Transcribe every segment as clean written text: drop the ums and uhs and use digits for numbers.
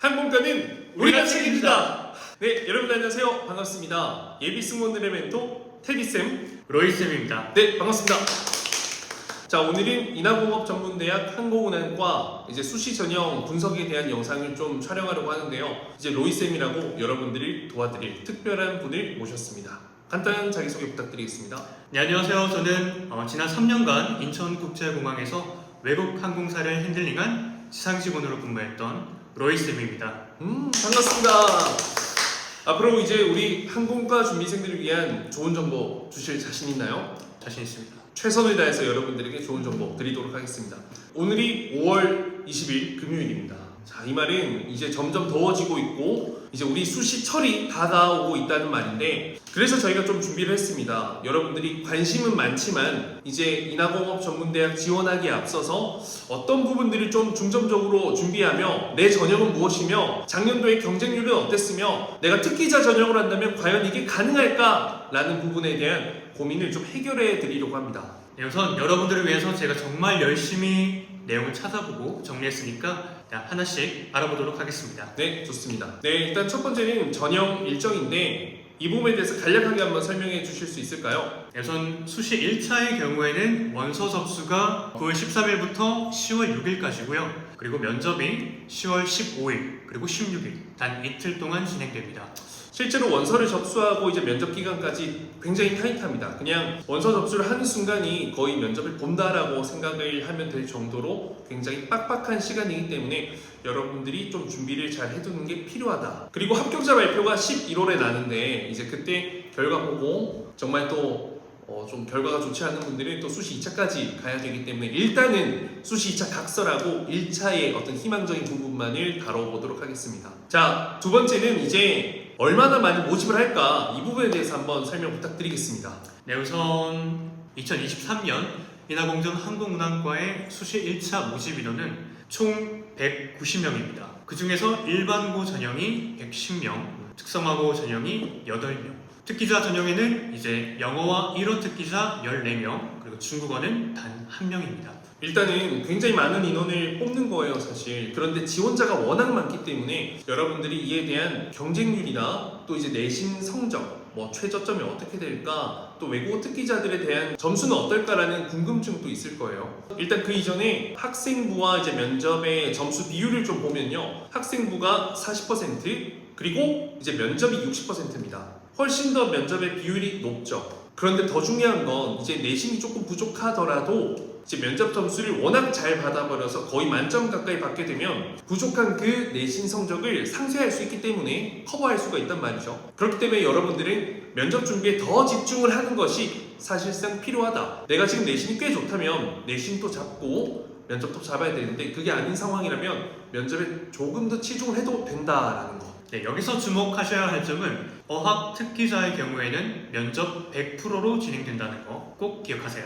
항공권은 우리가 책임진다. 네, 여러분 안녕하세요. 반갑습니다. 예비 승무원들의 멘토 테디쌤, 로이쌤입니다. 네, 반갑습니다. 자, 오늘은 인하공업전문대학 항공운항과 이제 수시 전형 분석에 대한 영상을 좀 촬영하려고 하는데요. 이제 로이쌤이라고 여러분들을 도와드릴 특별한 분을 모셨습니다. 간단한 자기소개 부탁드리겠습니다. 네, 안녕하세요. 저는 지난 3년간 인천국제공항에서 외국 항공사를 핸들링한 지상직원으로 근무했던 로이쌤입니다. 반갑습니다. 앞으로 이제 우리 항공과 준비생들을 위한 좋은 정보 주실 자신 있나요? 자신 있습니다. 최선을 다해서 여러분들에게 좋은 정보 드리도록 하겠습니다. 오늘이 5월 20일 금요일입니다. 자, 이 말은 이제 점점 더워지고 있고 이제 우리 수시철이 다가오고 있다는 말인데, 그래서 저희가 좀 준비를 했습니다. 여러분들이 관심은 많지만 이제 인하공업 전문대학 지원하기에 앞서서 어떤 부분들을 좀 중점적으로 준비하며 내 전형은 무엇이며 작년도의 경쟁률은 어땠으며 내가 특기자 전형을 한다면 과연 이게 가능할까? 라는 부분에 대한 고민을 좀 해결해 드리려고 합니다. 네, 우선 여러분들을 위해서 제가 정말 열심히 내용을 찾아보고 정리했으니까 하나씩 알아보도록 하겠습니다. 네, 좋습니다. 네, 일단 첫 번째는 전형 일정인데 이 부분에 대해서 간략하게 한번 설명해 주실 수 있을까요? 네, 우선 수시 1차의 경우에는 원서 접수가 9월 13일부터 10월 6일까지고요. 그리고 면접이 10월 15일 그리고 16일 단 이틀 동안 진행됩니다. 실제로 원서를 접수하고 이제 면접 기간까지 굉장히 타이트합니다. 그냥 원서 접수를 하는 순간이 거의 면접을 본다라고 생각을 하면 될 정도로 굉장히 빡빡한 시간이기 때문에 여러분들이 좀 준비를 잘 해두는 게 필요하다. 그리고 합격자 발표가 11월에 나는데 이제 그때 결과 보고 정말 또 좀 결과가 좋지 않은 분들은 또 수시 2차까지 가야 되기 때문에 일단은 수시 2차 각설하고 1차의 어떤 희망적인 부분만을 다뤄보도록 하겠습니다. 자, 두 번째는 이제 얼마나 많이 모집을 할까? 이 부분에 대해서 한번 설명 부탁드리겠습니다. 네, 우선 2023년 인하공전 항공운항과의 수시 1차 모집 인원은 총 190명입니다. 그 중에서 일반고 전형이 110명, 특성화고 전형이 8명, 특기자 전형에는 이제 영어와 1어 특기자 14명, 그리고 중국어는 단 1명입니다. 일단은 굉장히 많은 인원을 뽑는 거예요, 사실. 그런데 지원자가 워낙 많기 때문에 여러분들이 이에 대한 경쟁률이나 또 이제 내신 성적, 뭐 최저점이 어떻게 될까, 또 외국어 특기자들에 대한 점수는 어떨까라는 궁금증도 있을 거예요. 일단 그 이전에 학생부와 이제 면접의 점수 비율을 좀 보면요, 학생부가 40% 그리고 이제 면접이 60%입니다. 훨씬 더 면접의 비율이 높죠. 그런데 더 중요한 건 이제 내신이 조금 부족하더라도 이제 면접 점수를 워낙 잘 받아버려서 거의 만점 가까이 받게 되면 부족한 그 내신 성적을 상쇄할 수 있기 때문에 커버할 수가 있단 말이죠. 그렇기 때문에 여러분들은 면접 준비에 더 집중을 하는 것이 사실상 필요하다. 내가 지금 내신이 꽤 좋다면 내신도 잡고 면접도 잡아야 되는데 그게 아닌 상황이라면 면접에 조금 더 치중을 해도 된다라는 거. 네, 여기서 주목하셔야 할 점은 어학 특기자의 경우에는 면접 100%로 진행된다는 거 꼭 기억하세요.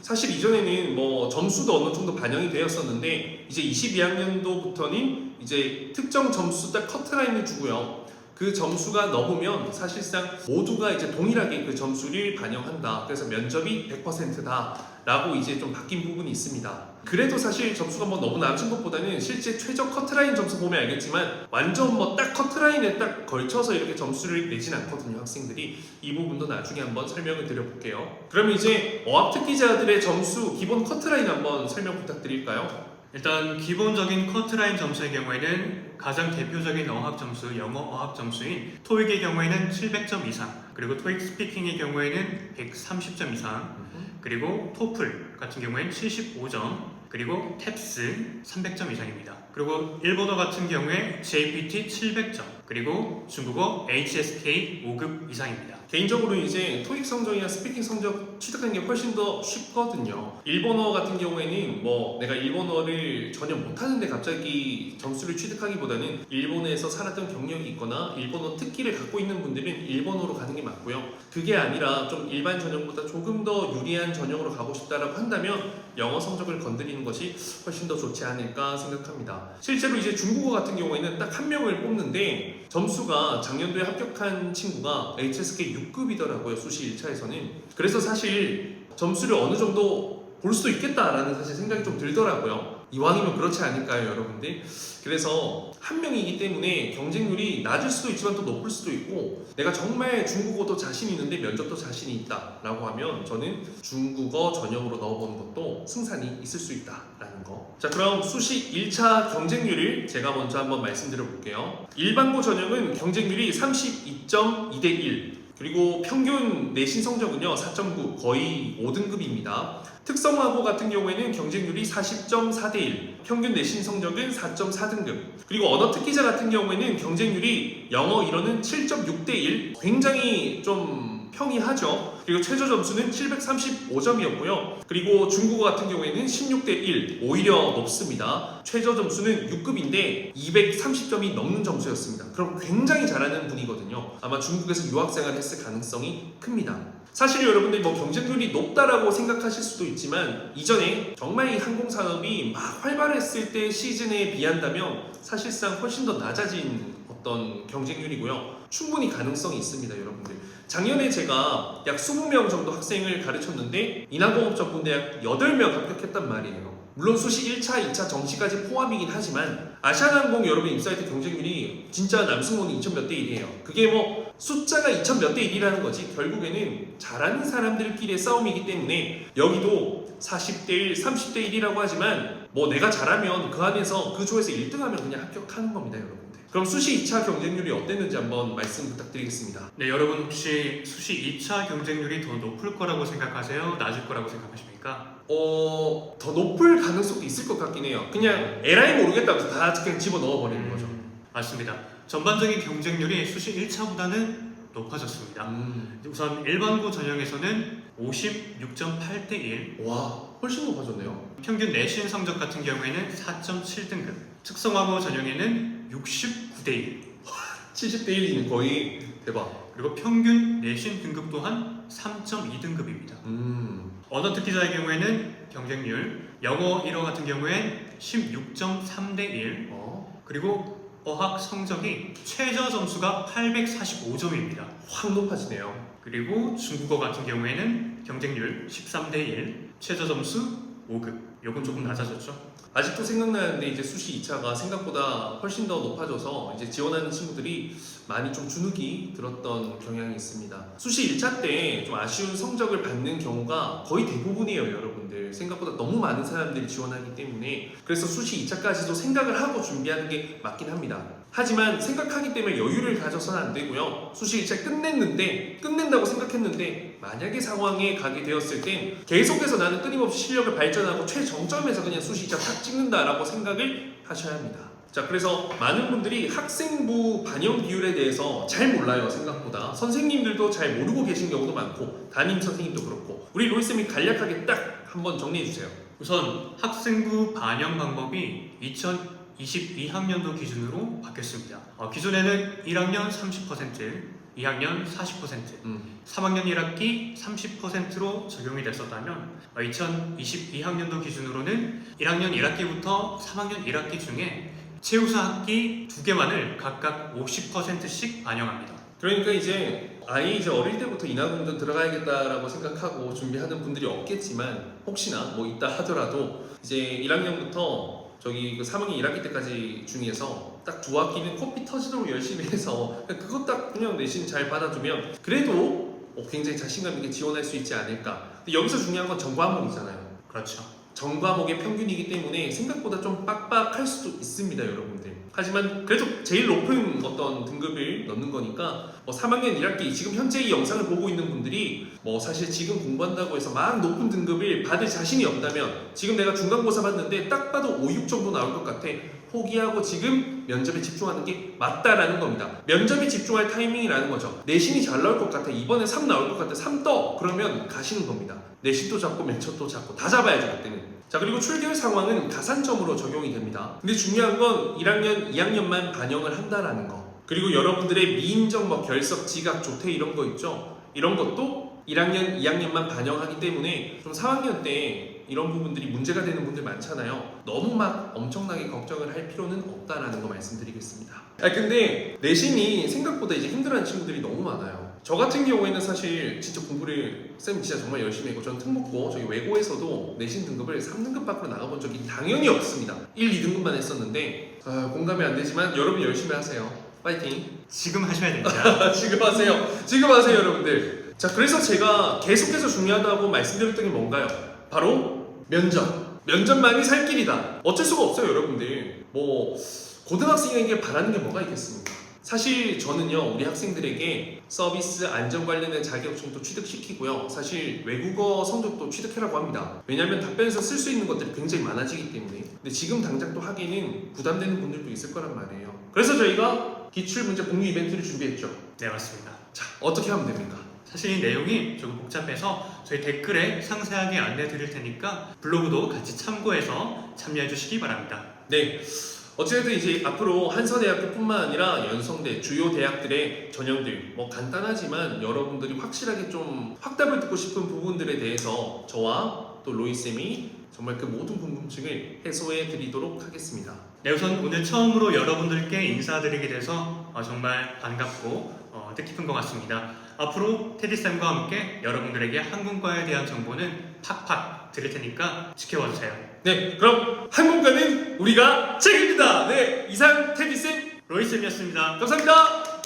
사실 이전에는 뭐 점수도 어느 정도 반영이 되었었는데 이제 22학년도부터는 이제 특정 점수 딱 커트라인을 주고요. 그 점수가 넘으면 사실상 모두가 이제 동일하게 그 점수를 반영한다. 그래서 면접이 100%다 라고 이제 좀 바뀐 부분이 있습니다. 그래도 사실 점수가 뭐 너무 낮은 것보다는 실제 최저 커트라인 점수 보면 알겠지만 완전 뭐 딱 커트라인에 딱 걸쳐서 이렇게 점수를 내진 않거든요, 학생들이. 이 부분도 나중에 한번 설명을 드려볼게요. 그럼 이제 어학특기자들의 점수 기본 커트라인 한번 설명 부탁드릴까요? 일단 기본적인 커트라인 점수의 경우에는 가장 대표적인 어학 점수, 영어 어학 점수인 토익의 경우에는 700점 이상, 그리고 토익 스피킹의 경우에는 130점 이상, 그리고 토플 같은 경우에는 75점, 그리고 탭스 300점 이상입니다. 그리고 일본어 같은 경우에 JPT 700점, 그리고 중국어 HSK 5급 이상입니다. 개인적으로 이제 토익 성적이나 스피킹 성적 취득하는 게 훨씬 더 쉽거든요. 일본어 같은 경우에는 뭐 내가 일본어를 전혀 못하는데 갑자기 점수를 취득하기보다는 일본에서 살았던 경력이 있거나 일본어 특기를 갖고 있는 분들은 일본어로 가는 게 맞고요. 그게 아니라 좀 일반 전형보다 조금 더 유리한 전형으로 가고 싶다라고 한다면 영어 성적을 건드리는 것이 훨씬 더 좋지 않을까 생각합니다. 실제로 이제 중국어 같은 경우에는 딱 한 명을 뽑는데 점수가 작년도에 합격한 친구가 HSK 6급이더라고요, 수시 1차에서는. 그래서 사실 점수를 어느 정도 볼 수도 있겠다라는 사실 생각이 좀 들더라고요. 이왕이면 그렇지 않을까요, 여러분들? 그래서 한 명이기 때문에 경쟁률이 낮을 수도 있지만 또 높을 수도 있고, 내가 정말 중국어도 자신 있는데 면접도 자신이 있다라고 하면 저는 중국어 전형으로 넣어보는 것도 승산이 있을 수 있다라는 거. 자, 그럼 수시 1차 경쟁률을 제가 먼저 한번 말씀드려 볼게요. 일반고 전형은 경쟁률이 32.2대 1, 그리고 평균 내신 성적은요 4.9, 거의 5등급입니다. 특성화고 같은 경우에는 경쟁률이 40.4대 1, 평균 내신 성적은 4.4등급. 그리고 언어 특기자 같은 경우에는 경쟁률이 영어 1어는 7.6대 1, 굉장히 좀 평이하죠. 그리고 최저 점수는 735점이었고요. 그리고 중국어 같은 경우에는 16대 1, 오히려 높습니다. 최저 점수는 6급인데 230점이 넘는 점수였습니다. 그럼 굉장히 잘하는 분이거든요. 아마 중국에서 유학생활을 했을 가능성이 큽니다. 사실 여러분들이 뭐 경쟁률이 높다라고 생각하실 수도 있지만, 이전에 정말 이 항공산업이 막 활발했을 때 시즌에 비한다면 사실상 훨씬 더 낮아진 어떤 경쟁률이고요. 충분히 가능성이 있습니다, 여러분들. 작년에 제가 약 20명 정도 학생을 가르쳤는데 인하공업전문대학 8명 합격했단 말이에요. 물론 수시 1차, 2차 정시까지 포함이긴 하지만 아시아나항공 여러분 입사할 때 경쟁률이 진짜 남승호는 2000 몇 대 1이에요. 그게 뭐 숫자가 2000 몇 대 1이라는 거지 결국에는 잘하는 사람들끼리의 싸움이기 때문에 여기도 40대 1, 30대 1이라고 하지만 뭐 내가 잘하면 그 안에서 그 조에서 1등하면 그냥 합격하는 겁니다, 여러분. 그럼 수시 2차 경쟁률이 어땠는지 한번 말씀 부탁드리겠습니다. 네, 여러분 혹시 수시 2차 경쟁률이 더 높을 거라고 생각하세요? 낮을 거라고 생각하십니까? 더 높을 가능성도 있을 것 같긴 해요. 그냥 에라이 모르겠다고 다 그냥 집어 넣어버리는 거죠. 맞습니다. 전반적인 경쟁률이 수시 1차보다는 높아졌습니다. 우선 일반고 전형에서는 56.8대 1, 와, 훨씬 높아졌네요. 평균 내신 성적 같은 경우에는 4.7등급, 특성화고 전형에는 69대 1, 70대 1이면 거의 대박. 그리고 평균 내신 등급 또한 3.2등급입니다. 언어 특기자의 경우에는 경쟁률 영어 1어 같은 경우엔 16.3대 1, 그리고 어학 성적이 최저 점수가 845점입니다. 확 높아지네요. 그리고 중국어 같은 경우에는 경쟁률 13대 1, 최저 점수 5급. 요건 조금 낮아졌죠. 아직도 생각나는데 이제 수시 2차가 생각보다 훨씬 더 높아져서 이제 지원하는 친구들이 많이 좀 주눅이 들었던 경향이 있습니다. 수시 1차 때 좀 아쉬운 성적을 받는 경우가 거의 대부분이에요, 여러분들. 생각보다 너무 많은 사람들이 지원하기 때문에. 그래서 수시 2차까지도 생각을 하고 준비하는 게 맞긴 합니다. 하지만 생각하기 때문에 여유를 가져서는 안 되고요. 수시 1차 끝낸다고 생각했는데 만약에 상황에 가게 되었을 땐 계속해서 나는 끊임없이 실력을 발전하고 최정점에서 그냥 수시 2차 탁 찍는다라고 생각을 하셔야 합니다. 자, 그래서 많은 분들이 학생부 반영 비율에 대해서 잘 몰라요, 생각보다. 선생님들도 잘 모르고 계신 경우도 많고 담임 선생님도 그렇고. 우리 로이쌤이 간략하게 딱 한번 정리해 주세요. 우선 학생부 반영 방법이 2022학년도 기준으로 바뀌었습니다. 기존에는 1학년 30%, 2학년 40%, 3학년 1학기 30%로 적용이 됐었다면 2022학년도 기준으로는 1학년 1학기부터 3학년 1학기 중에 최우수 학기 2개만을 각각 50%씩 반영합니다. 그러니까 이제 아이 이제 어릴 때부터 인하공전 들어가야겠다라고 생각하고 준비하는 분들이 없겠지만 혹시나 뭐 있다 하더라도 이제 1학년부터 저기 그 3학년 1학기 때까지 중에서 딱 2학기는 코피 터지도록 열심히 해서 그거 딱 그냥 내신 잘 받아두면 그래도 굉장히 자신감 있게 지원할 수 있지 않을까. 근데 여기서 중요한 건 전과목이잖아요. 그렇죠. 전과목의 평균이기 때문에 생각보다 좀 빡빡할 수도 있습니다, 여러분들. 하지만 그래도 제일 높은 어떤 등급을 넣는 거니까 뭐 3학년 1학기 지금 현재 이 영상을 보고 있는 분들이 뭐 사실 지금 공부한다고 해서 막 높은 등급을 받을 자신이 없다면 지금 내가 중간고사 봤는데 딱 봐도 5, 6 정도 나올 것 같아. 포기하고 지금 면접에 집중하는 게 맞다라는 겁니다. 면접에 집중할 타이밍이라는 거죠. 내신이 잘 나올 것 같아. 이번에 3 나올 것 같아. 3 떠. 그러면 가시는 겁니다. 내신도 잡고 면접도 잡고 다 잡아야죠, 그때는. 자, 그리고 출결 상황은 가산점으로 적용이 됩니다. 근데 중요한 건 1학년, 2학년만 반영을 한다라는 거. 그리고 여러분들의 미인정, 뭐 결석, 지각, 조퇴 이런 거 있죠? 이런 것도 1학년, 2학년만 반영하기 때문에 좀 3학년 때 이런 부분들이 문제가 되는 분들 많잖아요. 너무 막 엄청나게 걱정을 할 필요는 없다라는 거 말씀드리겠습니다. 근데 내신이 생각보다 이제 힘들어하는 친구들이 너무 많아요. 저 같은 경우에는 사실 진짜 공부를 쌤 진짜 정말 열심히 했고 저는 특목고 저희 외고에서도 내신 등급을 3등급 밖으로 나가본 적이 당연히 없습니다. 1, 2등급만 했었는데 공감이 안 되지만 여러분 열심히 하세요. 파이팅! 지금 하셔야 됩니다. 지금 하세요. 지금 하세요 여러분들. 자, 그래서 제가 계속해서 중요하다고 말씀드렸던 게 뭔가요? 바로 면접. 면접만이 살 길이다. 어쩔 수가 없어요 여러분들. 뭐 고등학생에게 바라는 게 뭐가 있겠습니까? 사실 저는요 우리 학생들에게 서비스 안전 관련된 자격증도 취득시키고요, 사실 외국어 성적도 취득해라고 합니다. 왜냐하면 답변에서 쓸 수 있는 것들이 굉장히 많아지기 때문에. 근데 지금 당장 또 하기에는 부담되는 분들도 있을 거란 말이에요. 그래서 저희가 기출문제 공유 이벤트를 준비했죠. 네, 맞습니다. 자, 어떻게 하면 됩니까? 사실 이 내용이 조금 복잡해서 저희 댓글에 상세하게 안내 드릴 테니까 블로그도 같이 참고해서 참여해 주시기 바랍니다. 네, 어쨌든 이제 앞으로 한서대학교뿐만 아니라 연성대 주요 대학들의 전형들, 뭐 간단하지만 여러분들이 확실하게 좀 확답을 듣고 싶은 부분들에 대해서 저와 또 로이쌤이 정말 그 모든 궁금증을 해소해 드리도록 하겠습니다. 네, 우선 오늘 처음으로 여러분들께 인사드리게 돼서 정말 반갑고 뜻깊은 것 같습니다. 앞으로 테디쌤과 함께 여러분들에게 항공과에 대한 정보는 팍팍 드릴 테니까 지켜봐 주세요. 네, 그럼 항공과는 우리가 책임집니다. 네, 이상 테디쌤 로이쌤이었습니다. 감사합니다.